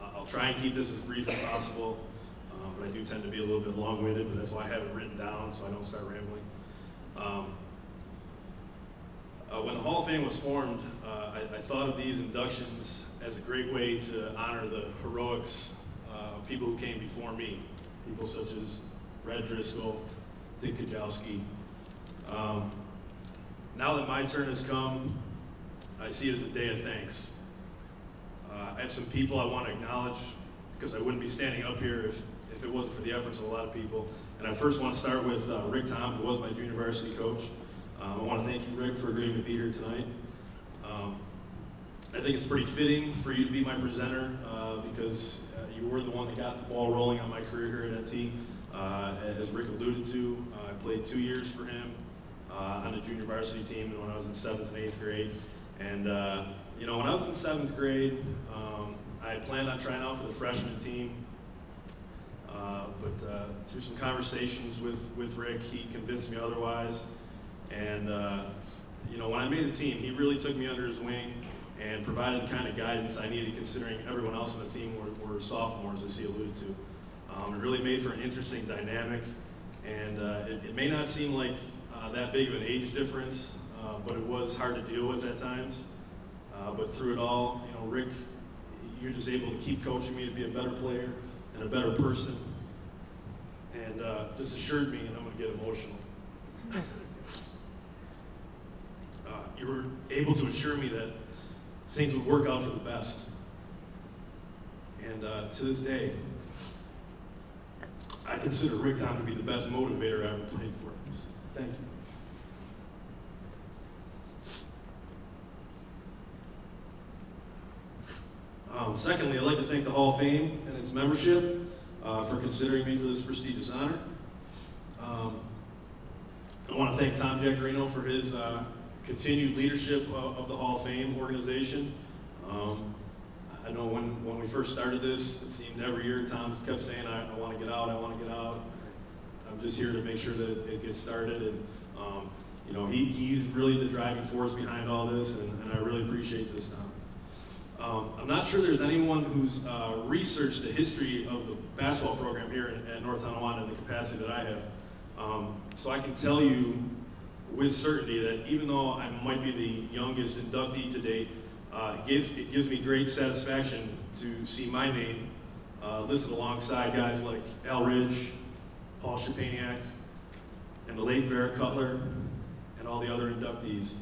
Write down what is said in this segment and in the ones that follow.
I'll try and keep this as brief as possible, but I do tend to be a little bit long-winded, but that's why I have it written down so I don't start rambling. When the Hall of Fame was formed, I thought of these inductions as a great way to honor the heroics of people who came before me, people such as Red Driscoll, Dick Kajowski. Now that my turn has come, I see it as a day of thanks. I have some people I want to acknowledge because I wouldn't be standing up here if it wasn't for the efforts of a lot of people. And I first want to start with Rick Tom, who was my junior varsity coach. I want to thank you, Rick, for agreeing to be here tonight. I think it's pretty fitting for you to be my presenter because you were the one that got the ball rolling on my career here at NT. As Rick alluded to, I played 2 years for him on the junior varsity team when I was in 7th and 8th grade. And you know, when I was in 7th grade, I had planned on trying out for the freshman team. But through some conversations with Rick, he convinced me otherwise. And you know, when I made the team, he really took me under his wing and provided the kind of guidance I needed, considering everyone else on the team were sophomores, as he alluded to. It really made for an interesting dynamic, and it may not seem like that big of an age difference, but it was hard to deal with at times. But through it all, you know, Rick, you're just able to keep coaching me to be a better player and a better person, and just assured me, and I'm going to get emotional. You were able to assure me that things would work out for the best. And to this day, I consider Rick Tom to be the best motivator I ever played for. So, thank you. Secondly, I'd like to thank the Hall of Fame and its membership for considering me for this prestigious honor. I want to thank Tom Giacarino for his continued leadership of the Hall of Fame organization. I know when we first started this, it seemed every year Tom kept saying, I want to get out, I want to get out. I'm just here to make sure that it gets started. And you know, he's really the driving force behind all this, and I really appreciate this, Tom. I'm not sure there's anyone who's researched the history of the basketball program here at North Tonawanda in the capacity that I have. So I can tell you with certainty that even though I might be the youngest inductee to date, it gives me great satisfaction to see my name listed alongside guys like Al Ridge, Paul Shapaniak, and the late Vera Cutler, and all the other inductees.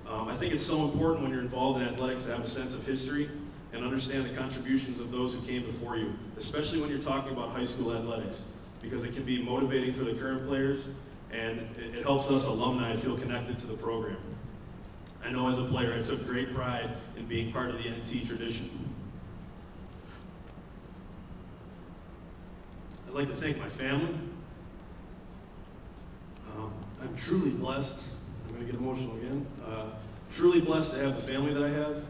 I think it's so important when you're involved in athletics to have a sense of history and understand the contributions of those who came before you, especially when you're talking about high school athletics, because it can be motivating for the current players, and it helps us alumni feel connected to the program. I know as a player, I took great pride in being part of the NT tradition. I'd like to thank my family. I'm truly blessed. I'm going to get emotional again. Truly blessed to have the family that I have.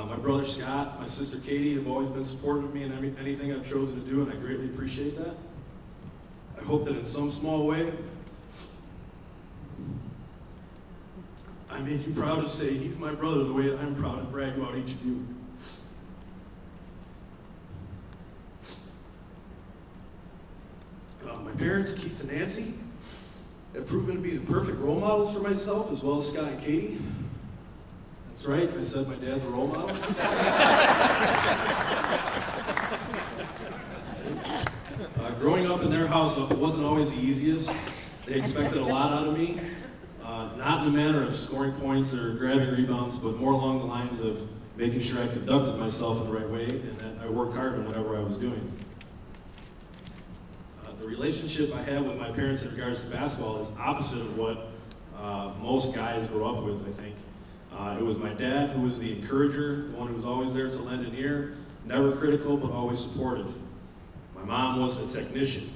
My brother Scott, my sister Katie have always been supportive of me in anything I've chosen to do, and I greatly appreciate that. I hope that in some small way, I made you proud to say he's my brother the way that I'm proud to brag about each of you. My parents, Keith and Nancy, have proven to be the perfect role models for myself, as well as Scott and Katie. That's right, I said my dad's a role model. Growing up in their house wasn't always the easiest. They expected a lot out of me. Not in a manner of scoring points or grabbing rebounds, but more along the lines of making sure I conducted myself in the right way and that I worked hard on whatever I was doing. The relationship I have with my parents in regards to basketball is opposite of what most guys grow up with, I think. It was my dad who was the encourager, the one who was always there to lend an ear, never critical, but always supportive. My mom was the technician,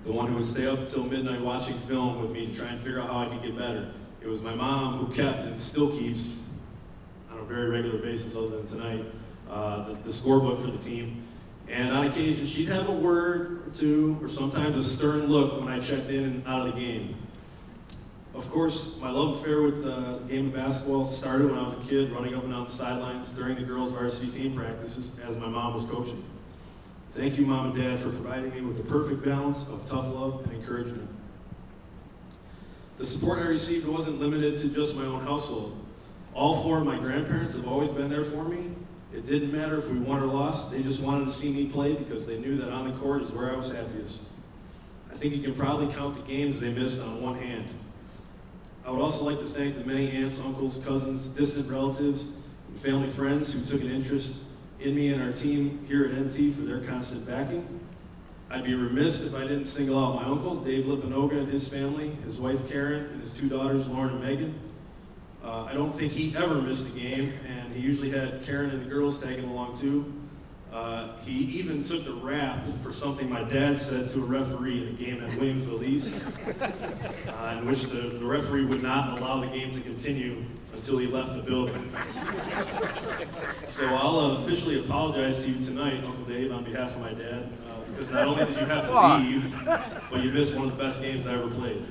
the one who would stay up until midnight watching film with me to try and figure out how I could get better. It was my mom who kept, and still keeps, on a very regular basis other than tonight, the scorebook for the team. And on occasion, she'd have a word or two, or sometimes a stern look when I checked in and out of the game. Of course, my love affair with the game of basketball started when I was a kid, running up and down the sidelines during the girls' varsity team practices as my mom was coaching. Thank you, Mom and Dad, for providing me with the perfect balance of tough love and encouragement. The support I received wasn't limited to just my own household. All four of my grandparents have always been there for me. It didn't matter if we won or lost, they just wanted to see me play because they knew that on the court is where I was happiest. I think you can probably count the games they missed on one hand. I would also like to thank the many aunts, uncles, cousins, distant relatives, and family friends who took an interest in me and our team here at NT for their constant backing. I'd be remiss if I didn't single out my uncle, Dave Lipinoga, and his family, his wife Karen, and his two daughters, Lauren and Megan. I don't think he ever missed a game, and he usually had Karen and the girls tagging along too. He even took the rap for something my dad said to a referee in a game at Williamsville East, in which the referee would not allow the game to continue until he left the building. So I'll officially apologize to you tonight, Uncle Dave, on behalf of my dad, because not only did you have to leave, but you missed one of the best games I ever played.